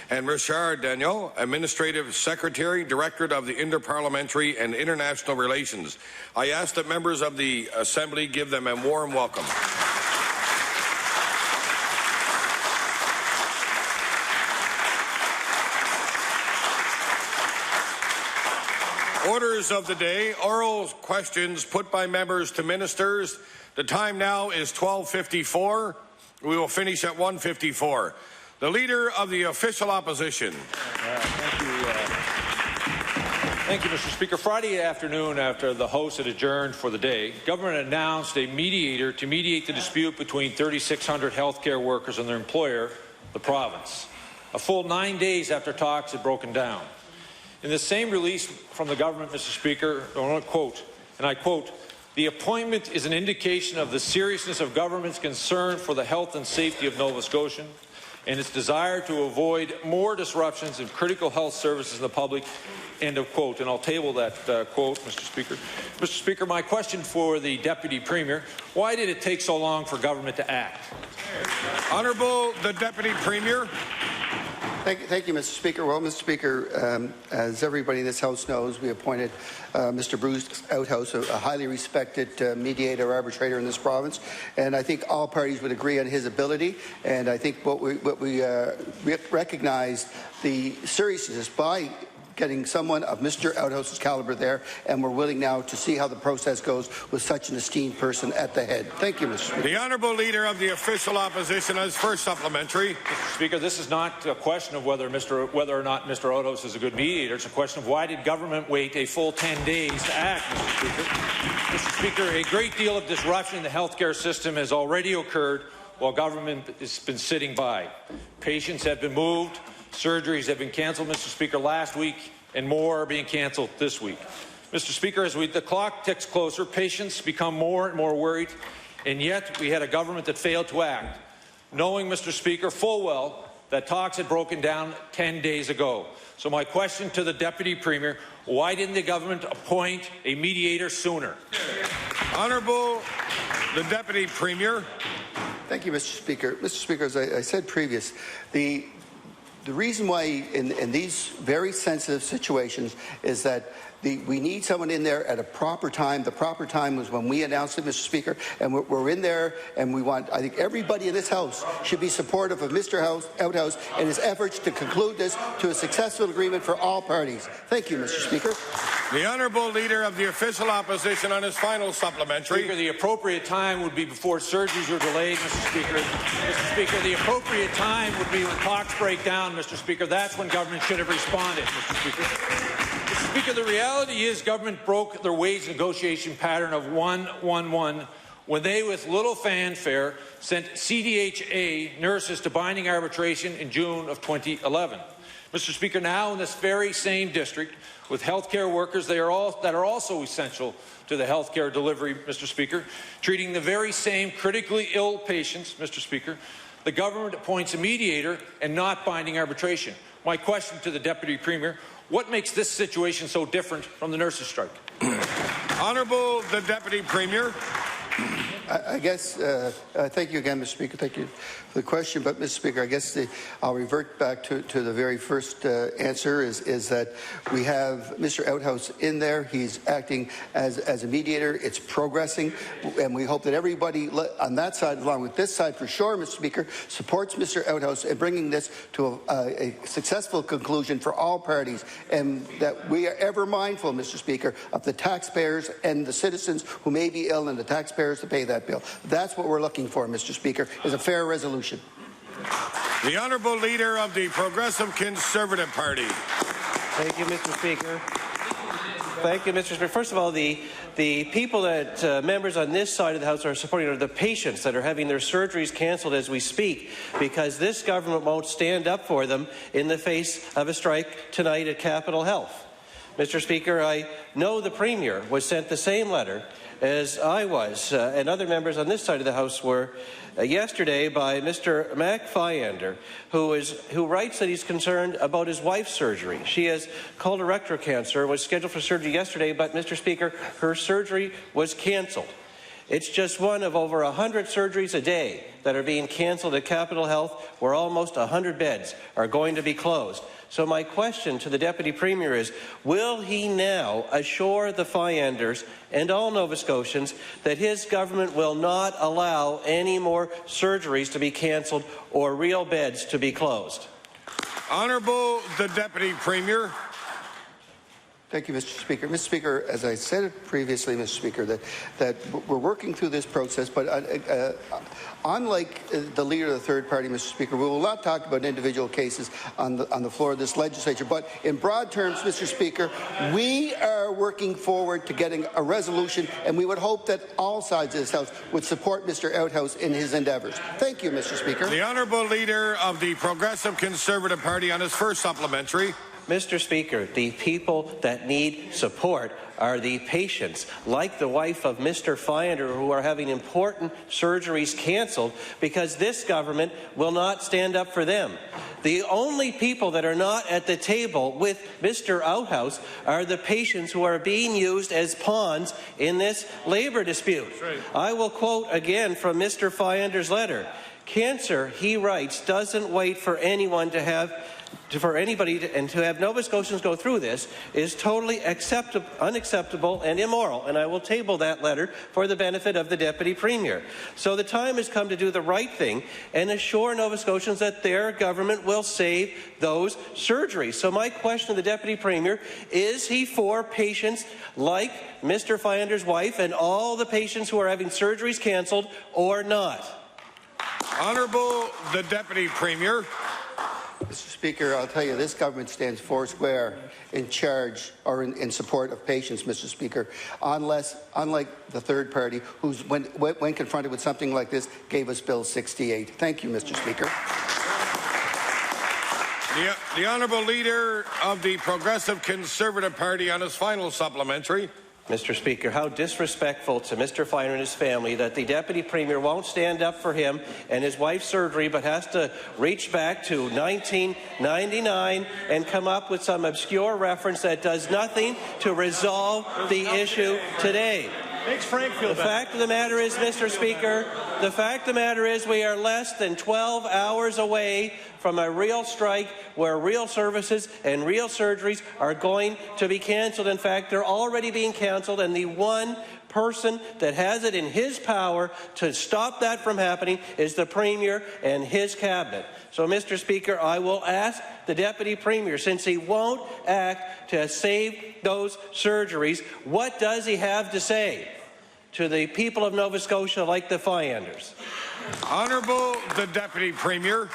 and Richard Daniel, Administrative Secretary, Director of the Interparliamentary and International Relations. I ask that members of the Assembly give them a warm welcome. Orders of the day, oral questions put by members to ministers. The time now is 12:54. We will finish at 1:54. The Leader of the Official Opposition. Thank you, Mr. Speaker. Friday afternoon, after the House had adjourned for the day, government announced a mediator to mediate the dispute between 3,600 healthcare workers and their employer, the province, a full 9 days after talks had broken down. In the same release from the government, Mr. Speaker, I want to quote, and I quote, "The appointment is an indication of the seriousness of government's concern for the health and safety of Nova Scotians and its desire to avoid more disruptions in critical health services in the public," end of quote. And I'll table that quote, Mr. Speaker. Mr. Speaker, my question for the Deputy Premier, why did it take so long for government to act? Honourable the Deputy Premier. Thank you, Mr. Speaker. Well, Mr. Speaker, as everybody in this House knows, we appointed Mr. Bruce Outhouse, a highly respected mediator, arbitrator in this province, and I think all parties would agree on his ability. And I think what we recognize the seriousness by getting someone of Mr. Outhouse's caliber there, and we're willing now to see how the process goes with such an esteemed person at the head. Thank you, Mr. Speaker. The Honourable Leader of the Official Opposition has first supplementary. Mr. Speaker, this is not a question of whether or not Mr. Outhouse is a good mediator. It's a question of why did government wait a full 10 days to act, Mr. Speaker. Mr. Speaker, a great deal of disruption in the healthcare system has already occurred while government has been sitting by. Patients have been moved. Surgeries have been cancelled, Mr. Speaker, last week, and more are being cancelled this week. Mr. Speaker, as the clock ticks closer, patients become more and more worried, and yet we had a government that failed to act, knowing, Mr. Speaker, full well that talks had broken down 10 days ago. So my question to the Deputy Premier, why didn't the government appoint a mediator sooner? Honourable the Deputy Premier. Thank you, Mr. Speaker. Mr. Speaker, as I said previous, the reason why in these very sensitive situations is that we need someone in there at a proper time. The proper time was when we announced it, Mr. Speaker, and we're in there, and we want, I think everybody in this House should be supportive of Mr. Outhouse and his efforts to conclude this to a successful agreement for all parties. Thank you, Mr. Speaker. The Honourable Leader of the Official Opposition on his final supplementary. Speaker, the appropriate time would be before surgeries were delayed, Mr. Speaker. Mr. Speaker, the appropriate time would be when talks break down, Mr. Speaker. That's when government should have responded, Mr. Speaker. Mr. Speaker, the reality is government broke their wage negotiation pattern of 1-1-1 when they, with little fanfare, sent CDHA nurses to binding arbitration in June of 2011. Mr. Speaker, now in this very same district, with healthcare workers that are also essential to the healthcare delivery, Mr. Speaker, treating the very same critically ill patients, Mr. Speaker, the government appoints a mediator and not binding arbitration. My question to the Deputy Premier, what makes this situation so different from the nurses' strike? Honourable the Deputy Premier. I guess, thank you again, Mr. Speaker. Thank you for the question. But, Mr. Speaker, I guess I'll revert back to the very first answer is that we have Mr. Outhouse in there. He's acting as a mediator. It's progressing. And we hope that everybody on that side, along with this side for sure, Mr. Speaker, supports Mr. Outhouse in bringing this to a successful conclusion for all parties. And that we are ever mindful, Mr. Speaker, of the taxpayers and the citizens who may be ill and the taxpayers to pay that bill. That's what we're looking for, Mr. Speaker, is a fair resolution. The Honourable Leader of the Progressive Conservative Party. Thank you, Mr. Speaker. Thank you, Mr. Speaker. First of all, the people that members on this side of the House are supporting are the patients that are having their surgeries cancelled as we speak because this government won't stand up for them in the face of a strike tonight at Capitol Health. Mr. Speaker, I know the Premier was sent the same letter as I was, and other members on this side of the House were yesterday by Mr. Mac Fyander, who writes that he's concerned about his wife's surgery. She has colorectal cancer, was scheduled for surgery yesterday, but, Mr. Speaker, her surgery was cancelled. It's just one of over 100 surgeries a day that are being cancelled at Capital Health, where almost 100 beds are going to be closed. So my question to the Deputy Premier is, will he now assure the Fyanders and all Nova Scotians that his government will not allow any more surgeries to be cancelled or real beds to be closed? Honourable the Deputy Premier. Thank you, Mr. Speaker. Mr. Speaker, as I said previously, Mr. Speaker, that we're working through this process, but unlike the leader of the third party, Mr. Speaker, we will not talk about individual cases on the floor of this legislature. But in broad terms, Mr. Speaker, we are working forward to getting a resolution, and we would hope that all sides of this House would support Mr. Outhouse in his endeavours. Thank you, Mr. Speaker. The Honourable Leader of the Progressive Conservative Party on his first supplementary. Mr. Speaker, the people that need support are the patients, like the wife of Mr. Fyander, who are having important surgeries cancelled because this government will not stand up for them. The only people that are not at the table with Mr. Outhouse are the patients who are being used as pawns in this labour dispute. Right. I will quote again from Mr. Fyander's letter. Cancer, he writes, doesn't wait for anyone to have and to have Nova Scotians go through this is totally unacceptable and immoral, and I will table that letter for the benefit of the Deputy Premier. So the time has come to do the right thing and assure Nova Scotians that their government will save those surgeries. So my question to the Deputy Premier, is he for patients like Mr. Fyander's wife and all the patients who are having surgeries cancelled or not? Honourable the Deputy Premier. Mr. Speaker, I'll tell you, this government stands foursquare in charge or in support of patients, Mr. Speaker, unlike the third party, who's, when confronted with something like this, gave us Bill 68. Thank you, Mr. Speaker. The Honourable Leader of the Progressive Conservative Party on his final supplementary. Mr. Speaker, how disrespectful to Mr. Finer and his family that the Deputy Premier won't stand up for him and his wife's surgery, but has to reach back to 1999 and come up with some obscure reference that does nothing to resolve the issue today. The fact of the matter is, Mr. Speaker, the fact of the matter is we are less than 12 hours away from a real strike where real services and real surgeries are going to be cancelled. In fact, they're already being cancelled, and the one person that has it in his power to stop that from happening is the Premier and his cabinet. So, Mr. Speaker, I will ask the Deputy Premier, since he won't act to save those surgeries, what does he have to say to the people of Nova Scotia like the Fyanders? Honourable the Deputy Premier.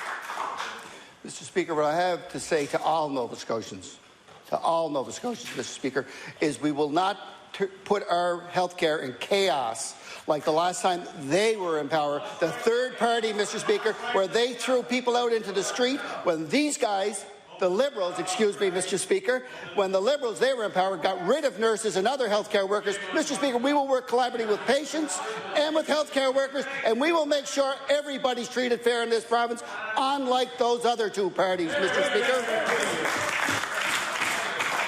Mr. Speaker, what I have to say to all Nova Scotians, Mr. Speaker, is we will not put our health care in chaos like the last time they were in power, the third party, Mr. Speaker, where they threw people out into the street when these guys, the Liberals, excuse me, Mr. Speaker, when the Liberals, they were in power, got rid of nurses and other healthcare workers. Mr. Speaker, we will work collaboratively with patients and with healthcare workers, and we will make sure everybody's treated fair in this province, unlike those other two parties, Mr. Speaker.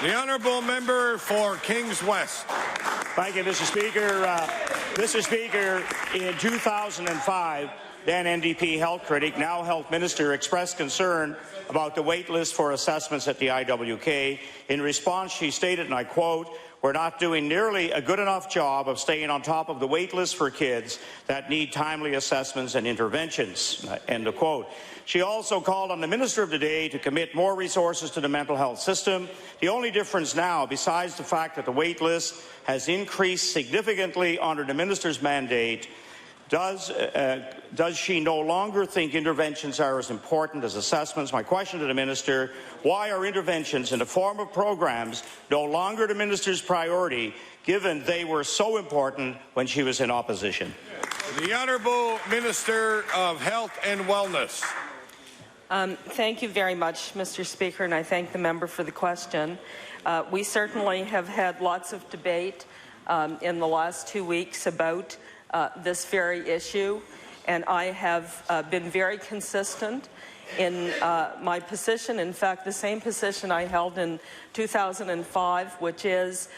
The Honourable Member for Kings West. Thank you, Mr. Speaker. Mr. Speaker, in 2005, then NDP health critic, now health minister, expressed concern about the wait list for assessments at the IWK. In response, she stated, and I quote, "We're not doing nearly a good enough job of staying on top of the wait list for kids that need timely assessments and interventions," end of quote. She also called on the Minister of the Day to commit more resources to the mental health system. The only difference now, besides the fact that the wait list has increased significantly under the Minister's mandate, does she no longer think interventions are as important as assessments? My question to the Minister, why are interventions in the form of programs no longer the Minister's priority, given they were so important when she was in opposition? The Honourable Minister of Health and Wellness. Thank you very much, Mr. Speaker, and I thank the member for the question. We certainly have had lots of debate in the last 2 weeks about this very issue, and I have been very consistent in my position. In fact, the same position I held in 2005, which is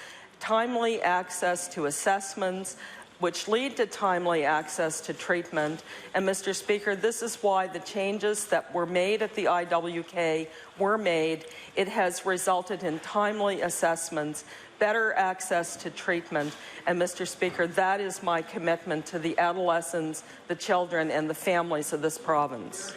timely access to assessments, which lead to timely access to treatment. And Mr. Speaker, this is why the changes that were made at the IWK were made. It has resulted in timely assessments, better access to treatment. And Mr. Speaker, that is my commitment to the adolescents, the children, and the families of this province.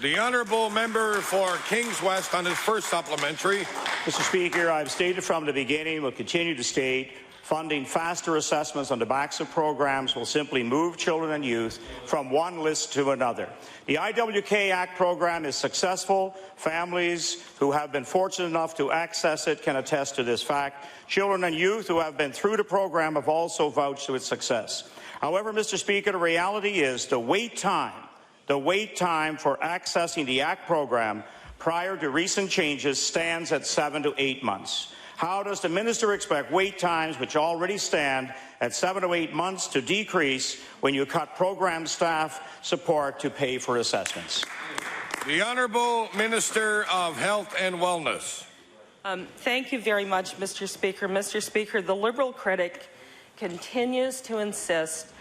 The honourable member for Kings West on his first supplementary. Mr. Speaker, I've stated from the beginning, will continue to state, funding faster assessments on the backs of programs will simply move children and youth from one list to another. The IWK Act program is successful. Families who have been fortunate enough to access it can attest to this fact. Children and youth who have been through the program have also vouched to its success. However, Mr. Speaker, the reality is the wait time for accessing the Act program prior to recent changes stands at 7 to 8 months. How does the minister expect wait times, which already stand at 7 to 8 months, to decrease when you cut program staff support to pay for assessments? The Honourable Minister of Health and Wellness. Thank you very much, Mr. Speaker. Mr. Speaker, the Liberal critic continues to insist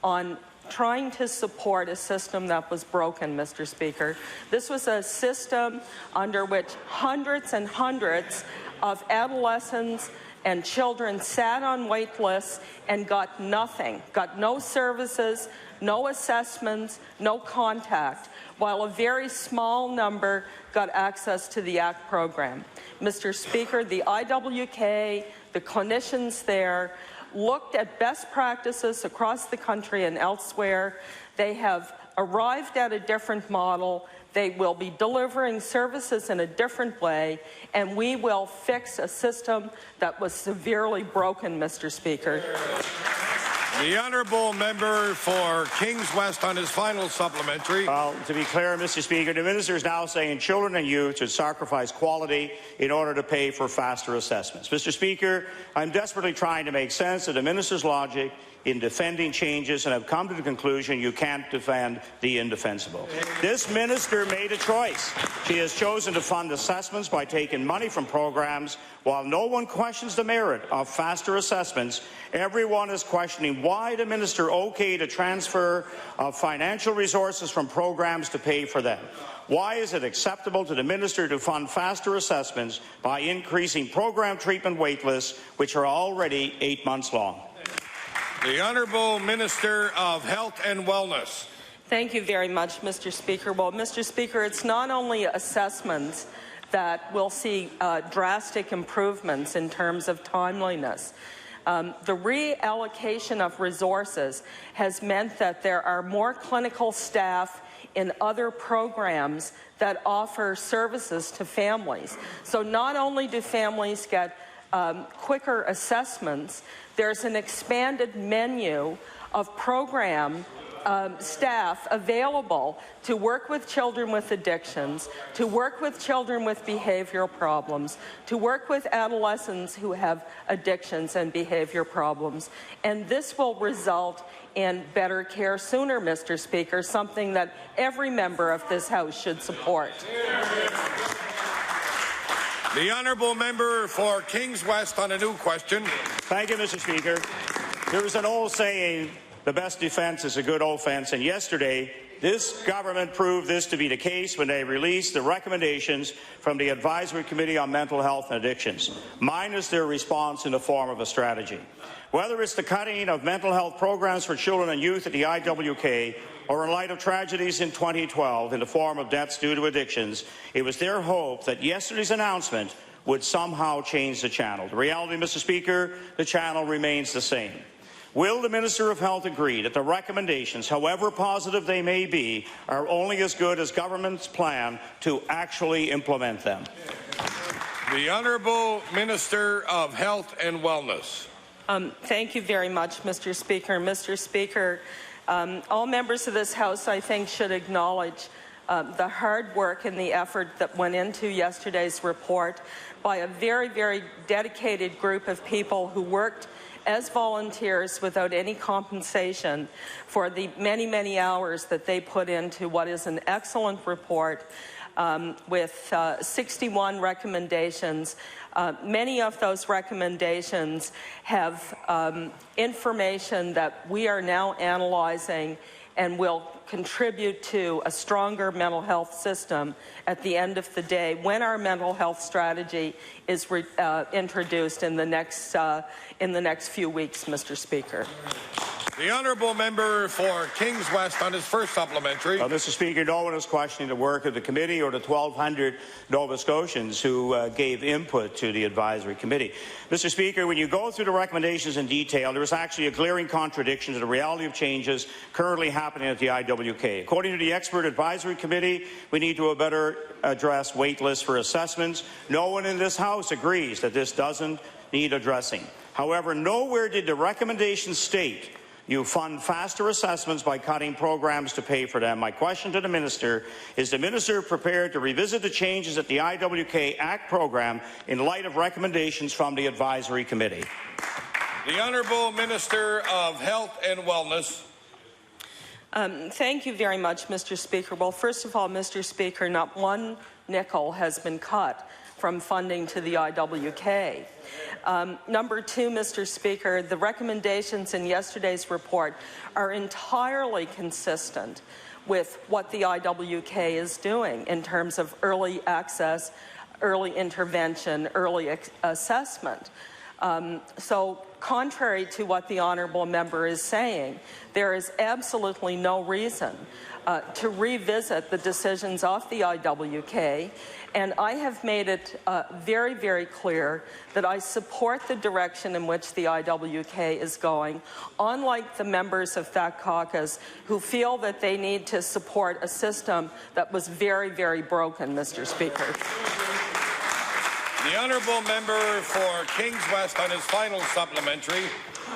on trying to support a system that was broken, Mr. Speaker. This was a system under which hundreds and hundreds of adolescents and children sat on wait lists and got nothing, got no services, no assessments, no contact, while a very small number got access to the ACT program. Mr. Speaker, the IWK, the clinicians there, looked at best practices across the country and elsewhere. They have arrived at a different model. They will be delivering services in a different way, and we will fix a system that was severely broken, Mr. Speaker. The honourable member for Kings West on his final supplementary. Well, to be clear, Mr. Speaker, the minister is now saying children and youth should sacrifice quality in order to pay for faster assessments. Mr. Speaker, I'm desperately trying to make sense of the minister's logic in defending changes, and have come to the conclusion you can't defend the indefensible. This minister made a choice. She has chosen to fund assessments by taking money from programs. While no one questions the merit of faster assessments, everyone is questioning why the minister okayed a transfer of financial resources from programs to pay for them. Why is it acceptable to the minister to fund faster assessments by increasing program treatment wait lists, which are already 8 months long? The Honourable Minister of Health and Wellness. Thank you very much, Mr. Speaker. Well, Mr. Speaker, it's not only assessments that will see drastic improvements in terms of timeliness. The reallocation of resources has meant that there are more clinical staff in other programs that offer services to families. So not only do families get quicker assessments, there's an expanded menu of program staff available to work with children with addictions, to work with children with behavioral problems, to work with adolescents who have addictions and behavior problems. And this will result in better care sooner, Mr. Speaker, something that every member of this House should support. The honourable member for Kings West on a new question. Thank you, Mr. Speaker. There is an old saying, the best defense is a good offense, and yesterday this government proved this to be the case when they released the recommendations from the Advisory Committee on Mental Health and Addictions, minus their response in the form of a strategy. Whether it's the cutting of mental health programs for children and youth at the IWK, or in light of tragedies in 2012 in the form of deaths due to addictions, it was their hope that yesterday's announcement would somehow change the channel. The reality, Mr. Speaker, the channel remains the same. Will the Minister of Health agree that the recommendations, however positive they may be, are only as good as government's plan to actually implement them? The Honourable Minister of Health and Wellness. Thank you very much, Mr. Speaker. Mr. Speaker, all members of this House, I think, should acknowledge the hard work and the effort that went into yesterday's report by a very, very dedicated group of people who worked as volunteers without any compensation for the many, many hours that they put into what is an excellent report. with 61 recommendations. Many of those recommendations have information that we are now analyzing and will contribute to a stronger mental health system at the end of the day when our mental health strategy is introduced in the next few weeks, Mr. Speaker. The honourable member for Kings West on his first supplementary. Mr. Speaker, no one is questioning the work of the committee or the 1,200 Nova Scotians who gave input to the advisory committee. Mr. Speaker, when you go through the recommendations in detail, there is actually a glaring contradiction to the reality of changes currently happening at the IWK. According to the expert advisory committee, we need to better address wait lists for assessments. No one in this House agrees that this doesn't need addressing. However, nowhere did the recommendations state you fund faster assessments by cutting programs to pay for them. My question to the Minister, is the Minister prepared to revisit the changes at the IWK Act program in light of recommendations from the Advisory Committee? The Honourable Minister of Health and Wellness. Thank you very much, Mr. Speaker. Well, first of all, Mr. Speaker, not one nickel has been cut from funding to the IWK. Number two, Mr. Speaker, the recommendations in yesterday's report are entirely consistent with what the IWK is doing in terms of early access, early intervention, early assessment. So contrary to what the honourable member is saying, there is absolutely no reason to revisit the decisions of the IWK, and I have made it very, very clear that I support the direction in which the IWK is going, unlike the members of that caucus who feel that they need to support a system that was very, very broken, Mr. Speaker. The honourable member for Kings West on his final supplementary.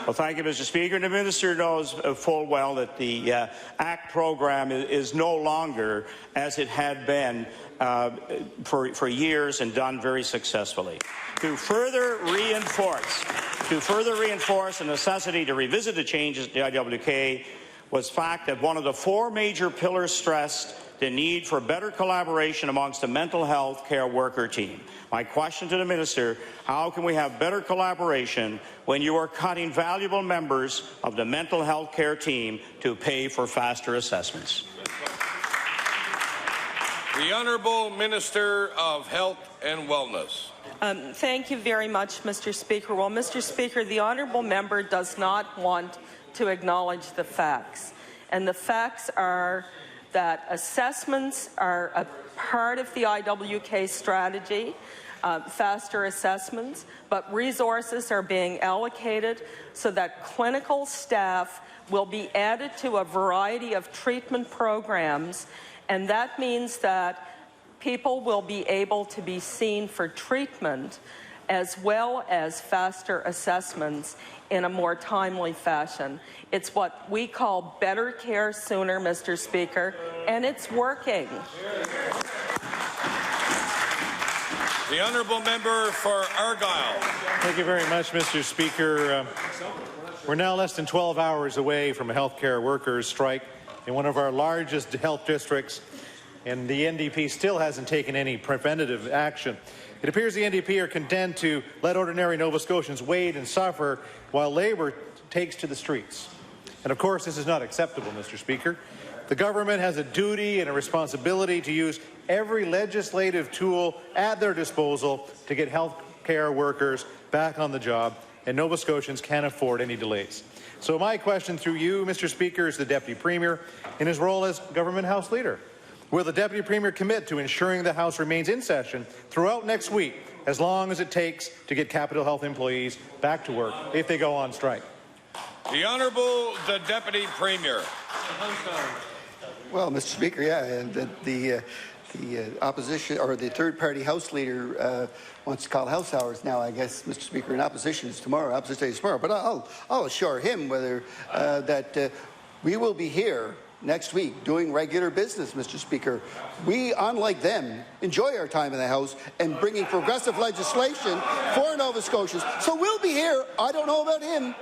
Well, thank you, Mr. Speaker. The Minister knows full well that the ACT program is no longer as it had been for years and done very successfully. To further reinforce the necessity to revisit the changes at the IWK was fact that one of the four major pillars stressed the need for better collaboration amongst the mental health care worker team. My question to the Minister, how can we have better collaboration when you are cutting valuable members of the mental health care team to pay for faster assessments? The Honourable Minister of Health and Wellness. Thank you very much, Mr. Speaker. Well, Mr. Speaker, the honourable member does not want to acknowledge the facts. And the facts are that assessments are a part of the IWK strategy, faster assessments, but resources are being allocated so that clinical staff will be added to a variety of treatment programs, and that means that people will be able to be seen for treatment as well as faster assessments in a more timely fashion. It's what we call better care sooner, Mr. Speaker, and it's working. The honourable member for Argyll. Thank you very much, Mr. Speaker. We're now less than 12 hours away from a healthcare workers' strike in one of our largest health districts, and the NDP still hasn't taken any preventative action. It appears the NDP are content to let ordinary Nova Scotians wait and suffer while Labour takes to the streets. And of course, this is not acceptable, Mr. Speaker. The government has a duty and a responsibility to use every legislative tool at their disposal to get health care workers back on the job, and Nova Scotians can't afford any delays. So my question through you, Mr. Speaker, is the Deputy Premier in his role as Government House Leader. Will the Deputy Premier commit to ensuring the House remains in session throughout next week, as long as it takes to get Capitol Health employees back to work if they go on strike? The Honourable the Deputy Premier. Well, Mr. Speaker, yeah, and the opposition or the third-party House Leader wants to call House hours now. I guess, Mr. Speaker, in opposition is tomorrow. Opposition day is tomorrow. But I'll assure him whether that we will be here next week doing regular business, Mr. Speaker. We, unlike them, enjoy our time in the House and bringing progressive legislation for Nova Scotians. So we'll be here. I don't know about him.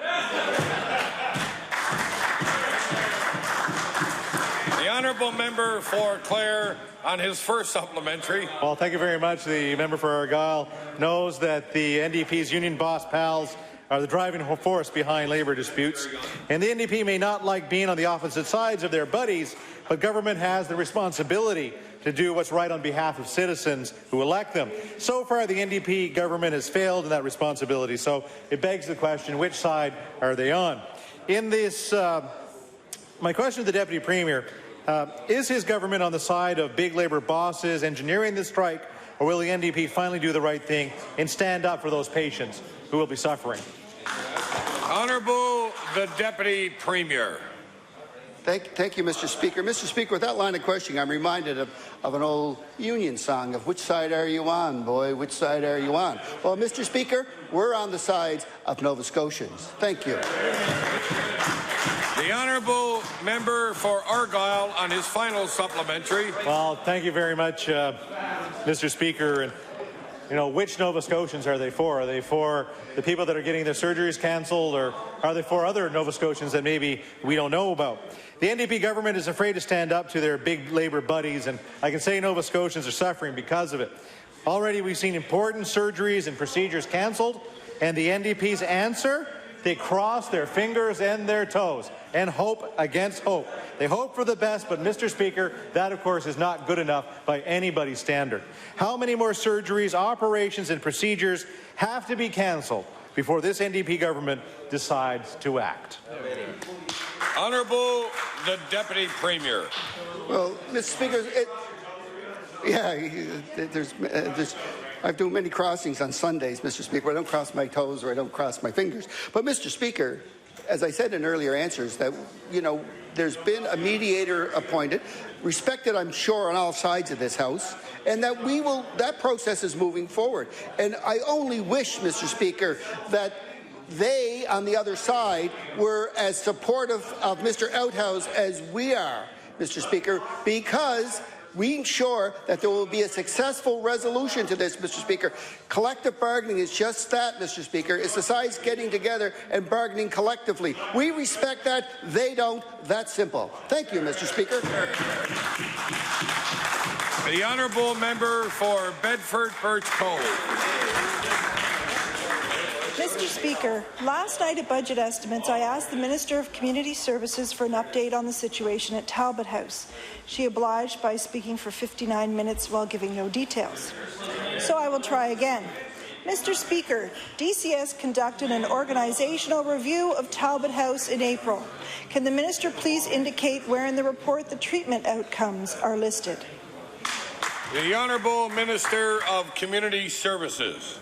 The The honourable member for Clare on his first supplementary. Well, thank you very much. The member for Argyll knows that the NDP's union boss pals are the driving force behind labour disputes. And the NDP may not like being on the opposite sides of their buddies, but government has the responsibility to do what's right on behalf of citizens who elect them. So far, the NDP government has failed in that responsibility. So it begs the question, which side are they on? In this, my question to the Deputy Premier, is his government on the side of big labour bosses engineering the strike, or will the NDP finally do the right thing and stand up for those patients who will be suffering? Honourable the Deputy Premier. Thank you, Mr. Speaker. Mr. Speaker, with that line of questioning, I'm reminded of an old union song of which side are you on, boy, which side are you on? Well, Mr. Speaker, we're on the sides of Nova Scotians. Thank you. The honourable member for Argyll on his final supplementary. Well, thank you very much, Mr. Speaker. And, you know, which Nova Scotians are they for? Are they for the people that are getting their surgeries cancelled, or are they for other Nova Scotians that maybe we don't know about? The NDP government is afraid to stand up to their big labour buddies, and I can say Nova Scotians are suffering because of it. Already we've seen important surgeries and procedures cancelled, and the NDP's answer? They cross their fingers and their toes and hope against hope. They hope for the best, but Mr. Speaker, that of course is not good enough by anybody's standard. How many more surgeries, operations and procedures have to be cancelled before this NDP government decides to act? Honourable the Deputy Premier. Well, Mr. Speaker, I do many crossings on Sundays, Mr. Speaker. I don't cross my toes or I don't cross my fingers. But, Mr. Speaker, as I said in earlier answers, that, you know, there's been a mediator appointed, respected, I'm sure, on all sides of this House, and that that process is moving forward. And I only wish, Mr. Speaker, that they, on the other side, were as supportive of Mr. Outhouse as we are, Mr. Speaker, because we ensure that there will be a successful resolution to this, Mr. Speaker. Collective bargaining is just that, Mr. Speaker. It's the sides getting together and bargaining collectively. We respect that. They don't. That's simple. Thank you, Mr. Speaker. The honourable member for Bedford Birch Cove. Mr. Speaker, last night at Budget Estimates, I asked the Minister of Community Services for an update on the situation at Talbot House. She obliged by speaking for 59 minutes while giving no details. So I will try again. Mr. Speaker, DCS conducted an organizational review of Talbot House in April. Can the Minister please indicate where in the report the treatment outcomes are listed? The Honourable Minister of Community Services.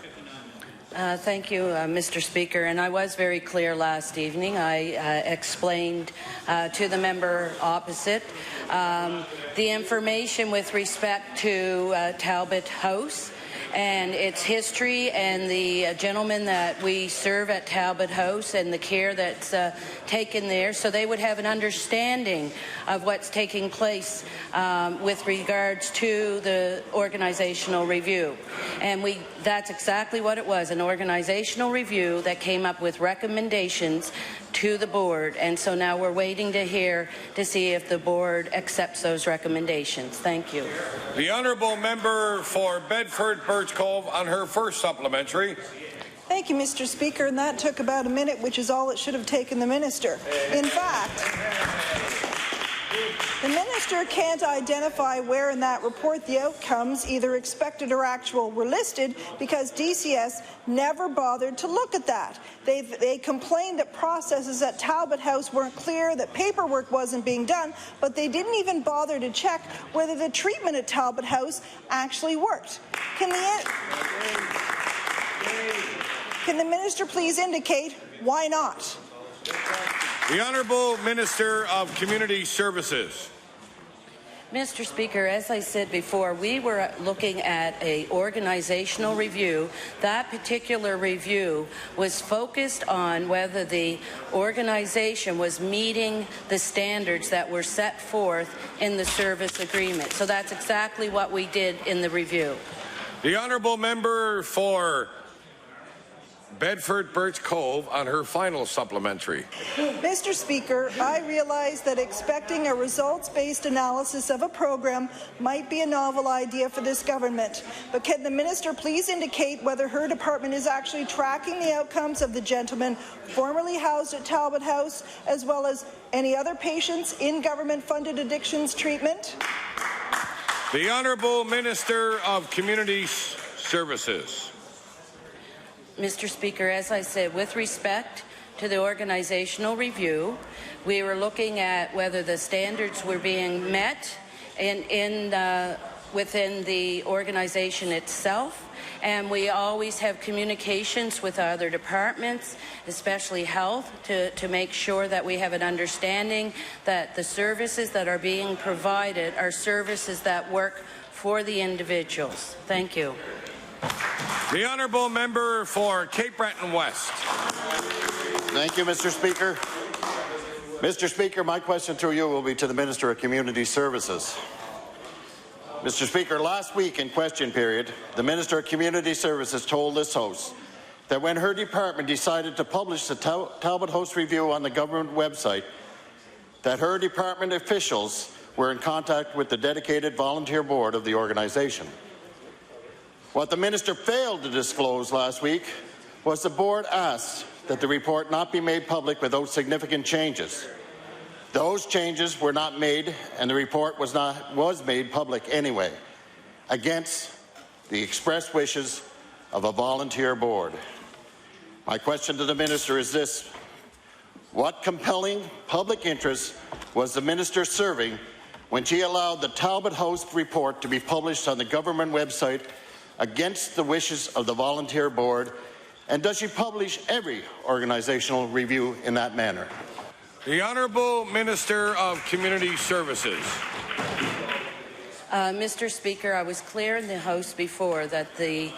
Thank you, Mr. Speaker. And I was very clear last evening. I explained to the member opposite the information with respect to Talbot House and its history, and the gentleman that we serve at Talbot House and the care that's taken there, so they would have an understanding of what's taking place with regards to the organizational review. And that's exactly what it was, an organizational review that came up with recommendations to the board. And so now we're waiting to hear to see if the board accepts those recommendations. Thank you. The honourable member for Bedford Birch Cove on her first supplementary. Thank you, Mr. Speaker, and that took about a minute, which is all it should have taken the minister. In fact, the minister can't identify where in that report the outcomes, either expected or actual, were listed because DCS never bothered to look at that. They complained that processes at Talbot House weren't clear, that paperwork wasn't being done, but they didn't even bother to check whether the treatment at Talbot House actually worked. Can the minister please indicate why not? The Honourable Minister of Community Services. Mr. Speaker, as I said before, we were looking at an organizational review. That particular review was focused on whether the organization was meeting the standards that were set forth in the service agreement. So that's exactly what we did in the review. The Honourable Member for Bedford Birch Cove on her final supplementary. Mr. Speaker, I realize that expecting a results-based analysis of a program might be a novel idea for this government, but can the minister please indicate whether her department is actually tracking the outcomes of the gentleman formerly housed at Talbot House, as well as any other patients in government-funded addictions treatment? The Honourable Minister of Community Services. Mr. Speaker, as I said, with respect to the organizational review, we were looking at whether the standards were being met within the organization itself, and we always have communications with other departments, especially health, to make sure that we have an understanding that the services that are being provided are services that work for the individuals. Thank you. The Honourable Member for Cape Breton West. Thank you, Mr. Speaker. Mr. Speaker, my question to you will be to the Minister of Community Services. Mr. Speaker, last week in question period, the Minister of Community Services told this House that when her department decided to publish the Talbot House review on the government website, that her department officials were in contact with the dedicated volunteer board of the organization. What the minister failed to disclose last week was the board asked that the report not be made public without significant changes. Those changes were not made, and the report was made public anyway, against the express wishes of a volunteer board. My question to the minister is this: what compelling public interest was the minister serving when she allowed the Talbot House report to be published on the government website against the wishes of the volunteer board, and does she publish every organizational review in that manner? The Honourable Minister of Community Services. Mr. Speaker, I was clear in the House before that the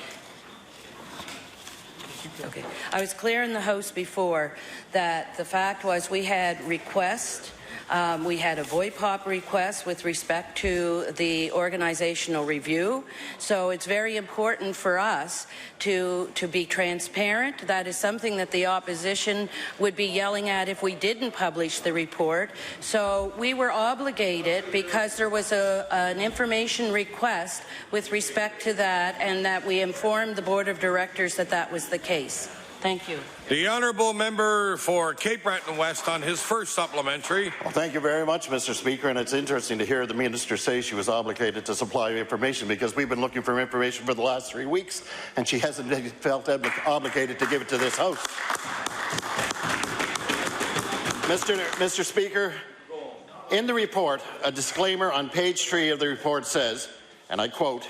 fact was we had requests. We had a VOIPOP request with respect to the organizational review. So it's very important for us to be transparent. That is something that the opposition would be yelling at if we didn't publish the report. So we were obligated, because there was an information request with respect to that, and that we informed the Board of Directors that that was the case. Thank you. The Honourable Member for Cape Breton West on his first supplementary. Well, thank you very much, Mr. Speaker, and it's interesting to hear the minister say she was obligated to supply information, because we've been looking for information for the last 3 weeks, and she hasn't felt obligated to give it to this House. Mr. Speaker, in the report, a disclaimer on page 3 of the report says, and I quote,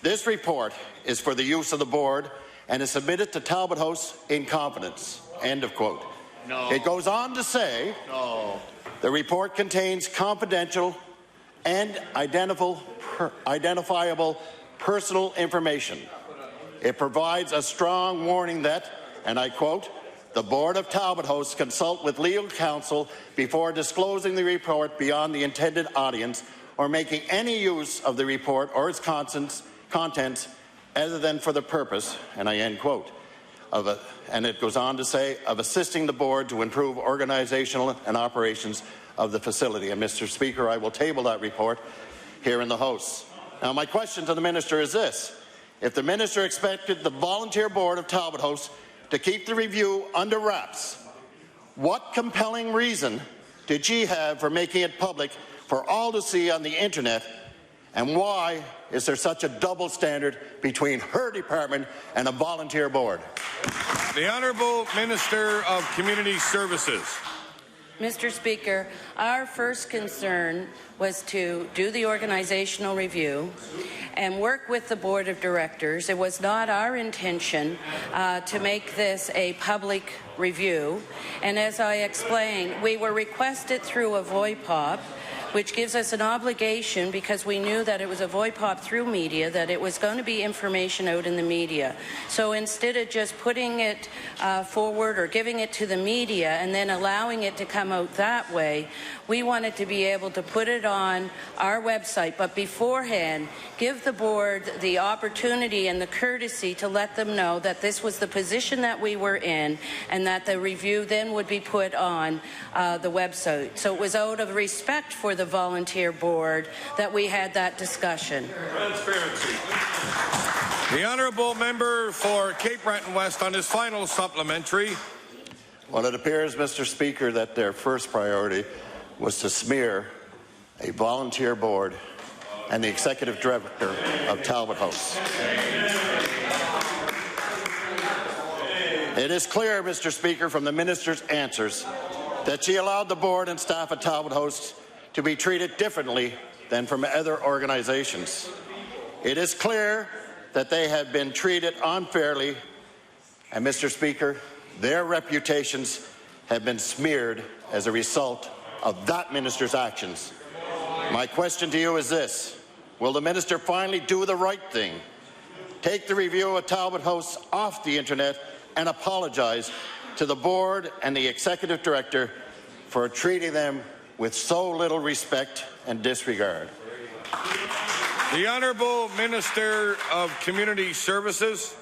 "This report is for the use of the board and is submitted to Talbot House in confidence." End of quote. No. It goes on to say, no, the report contains confidential and identifiable personal information. It provides a strong warning that, and I quote, "The Board of Talbot House consult with legal counsel before disclosing the report beyond the intended audience or making any use of the report or its contents other than for the purpose," and I end quote, and it goes on to say, "of assisting the board to improve organizational and operations of the facility." And Mr. Speaker, I will table that report here in the House. Now, my question to the minister is this: if the minister expected the volunteer board of Talbot House to keep the review under wraps, what compelling reason did she have for making it public for all to see on the internet? And why is there such a double standard between her department and a volunteer board? The Honourable Minister of Community Services. Mr. Speaker, our first concern was to do the organizational review and work with the Board of Directors. It was not our intention to make this a public review. And as I explained, we were requested through a VOIPOP. which gives us an obligation, because we knew that it was a VoIPOP through media, that it was going to be information out in the media. So instead of just putting it forward or giving it to the media and then allowing it to come out that way, we wanted to be able to put it on our website, but beforehand give the board the opportunity and the courtesy to let them know that this was the position that we were in and that the review then would be put on the website. So it was out of respect for the volunteer board that we had that discussion. Transparency. The honourable member for Cape Breton West on his final supplementary. Well, it appears, Mr. Speaker, that their first priority was to smear a volunteer board and the executive director of Talbot House. It is clear, Mr. Speaker, from the minister's answers that she allowed the board and staff at Talbot House to be treated differently than from other organizations. It is clear that they have been treated unfairly, and, Mr. Speaker, their reputations have been smeared as a result of that minister's actions. My question to you is this: will the minister finally do the right thing, take the review of Talbot House off the internet, and apologize to the board and the executive director for treating them with so little respect and disregard? The Honourable Minister of Community Services.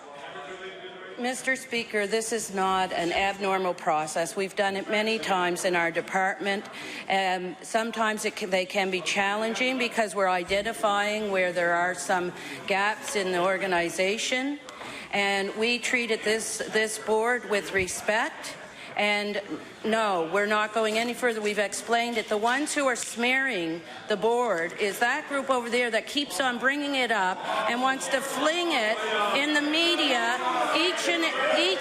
Mr. Speaker, this is not an abnormal process. We've done it many times in our department. Sometimes they can be challenging because we're identifying where there are some gaps in the organization. And we treated this board with respect. And no, we're not going any further. We've explained it. The ones who are smearing the board is that group over there that keeps on bringing it up and wants to fling it in the media each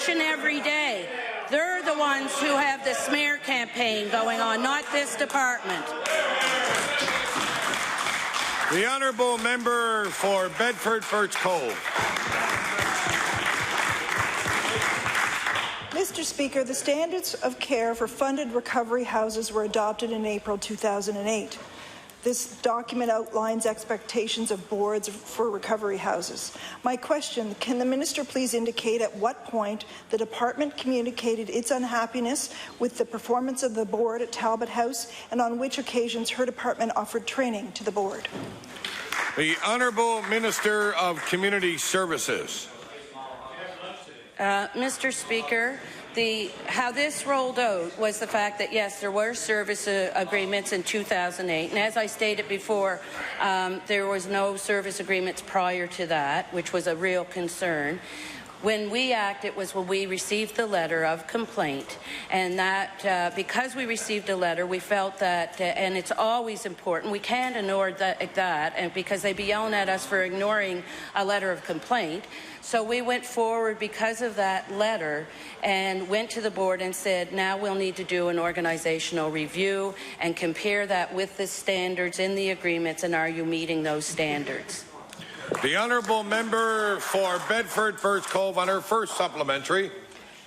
and every day. They're the ones who have the smear campaign going on, not this department. The Honourable Member for Bedford Birch Cove. Mr. Speaker, the standards of care for funded recovery houses were adopted in April 2008. This document outlines expectations of boards for recovery houses. My question, can the minister please indicate at what point the department communicated its unhappiness with the performance of the board at Talbot House, and on which occasions her department offered training to the board? The Honourable Minister of Community Services. Mr. Speaker, how this rolled out was the fact that, yes, there were service agreements in 2008, and as I stated before, there was no service agreements prior to that, which was a real concern. When we acted was when we received the letter of complaint, and that because we received a letter, we felt that, and it's always important, we can't ignore that, and because they'd be yelling at us for ignoring a letter of complaint. So we went forward because of that letter and went to the board and said, now we'll need to do an organizational review and compare that with the standards in the agreements, and are you meeting those standards? The Honourable Member for Bedford Birch Cove on her first supplementary.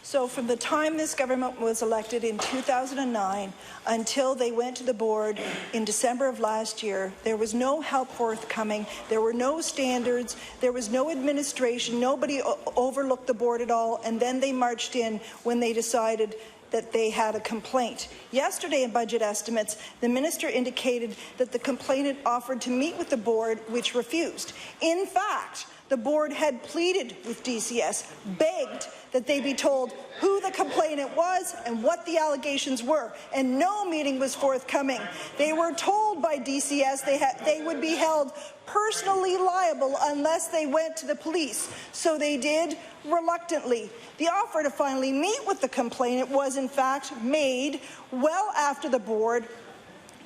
So from the time this government was elected in 2009 until they went to the board in December of last year, there was no help forthcoming, there were no standards, there was no administration, nobody overlooked the board at all, and then they marched in when they decided that they had a complaint. Yesterday in budget estimates, the minister indicated that the complainant offered to meet with the board, which refused. In fact, the board had pleaded with DCS, begged that they be told who the complainant was and what the allegations were, and no meeting was forthcoming. They were told by DCS they would be held personally liable unless they went to the police, so they did reluctantly. The offer to finally meet with the complainant was in fact made well after the board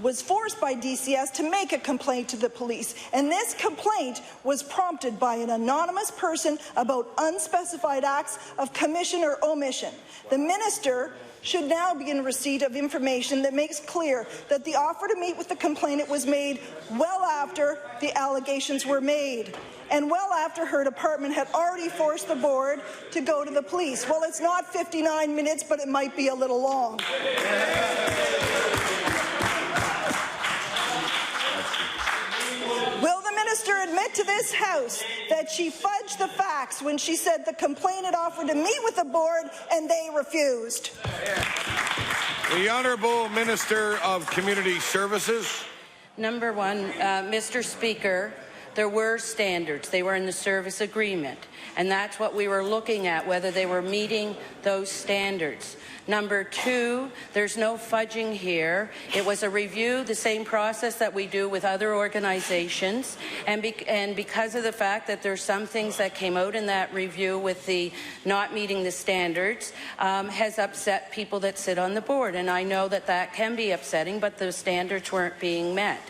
was forced by DCS to make a complaint to the police, and this complaint was prompted by an anonymous person about unspecified acts of commission or omission. The minister should now be in receipt of information that makes clear that the offer to meet with the complainant was made well after the allegations were made, and well after her department had already forced the board to go to the police. Well, it's not 59 minutes, but it might be a little long. minister admit to this House that she fudged the facts when she said the complainant offered to meet with the board and they refused? The Honourable Minister of Community Services. Number one, Mr. Speaker, there were standards. They were in the service agreement, and that's what we were looking at, whether they were meeting those standards. Number two, there's no fudging here. It was a review, the same process that we do with other organizations, and because of the fact that there's some things that came out in that review with the not meeting the standards has upset people that sit on the board, and I know that that can be upsetting, but the standards weren't being met.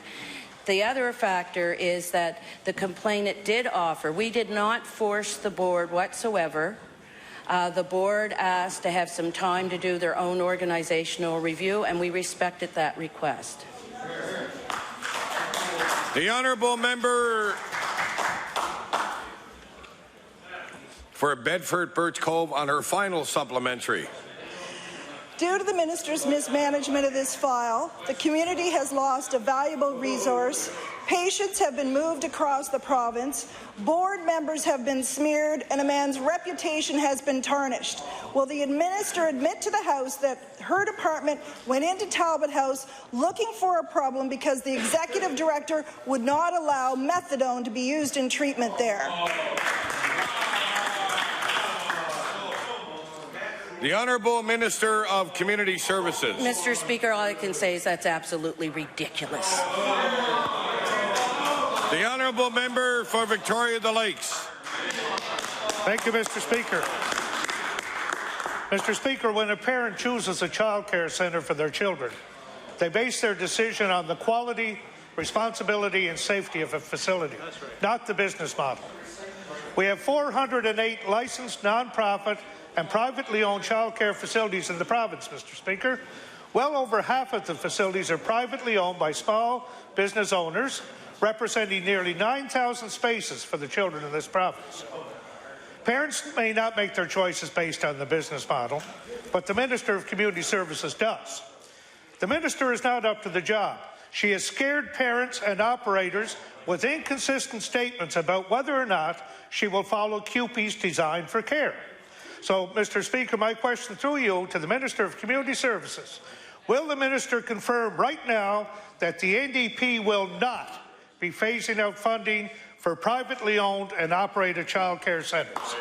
The other factor is that the complainant did offer. We did not force the board whatsoever. The board asked to have some time to do their own organizational review, and we respected that request. The Honourable Member for Bedford Birch Cove on her final supplementary. Due to the minister's mismanagement of this file, the community has lost a valuable resource. Patients have been moved across the province, board members have been smeared, and a man's reputation has been tarnished. Will the minister admit to the House that her department went into Talbot House looking for a problem because the executive director would not allow methadone to be used in treatment there? The Honourable Minister of Community Services. Mr. Speaker, all I can say is that's absolutely ridiculous. The Honourable Member for Victoria the Lakes. Thank you, Mr. Speaker. Mr. Speaker, when a parent chooses a child care centre for their children, they base their decision on the quality, responsibility and safety of a facility, not the business model. We have 408 licensed non-profit and privately owned child care facilities in the province, Mr. Speaker. Well over half of the facilities are privately owned by small business owners, representing nearly 9,000 spaces for the children in this province. Parents may not make their choices based on the business model, but the Minister of Community Services does. The Minister is not up to the job. She has scared parents and operators with inconsistent statements about whether or not she will follow CUPE's design for care. So, Mr. Speaker, my question through you to the Minister of Community Services, will the Minister confirm right now that the NDP will not be phasing out funding for privately owned and operated child care centres?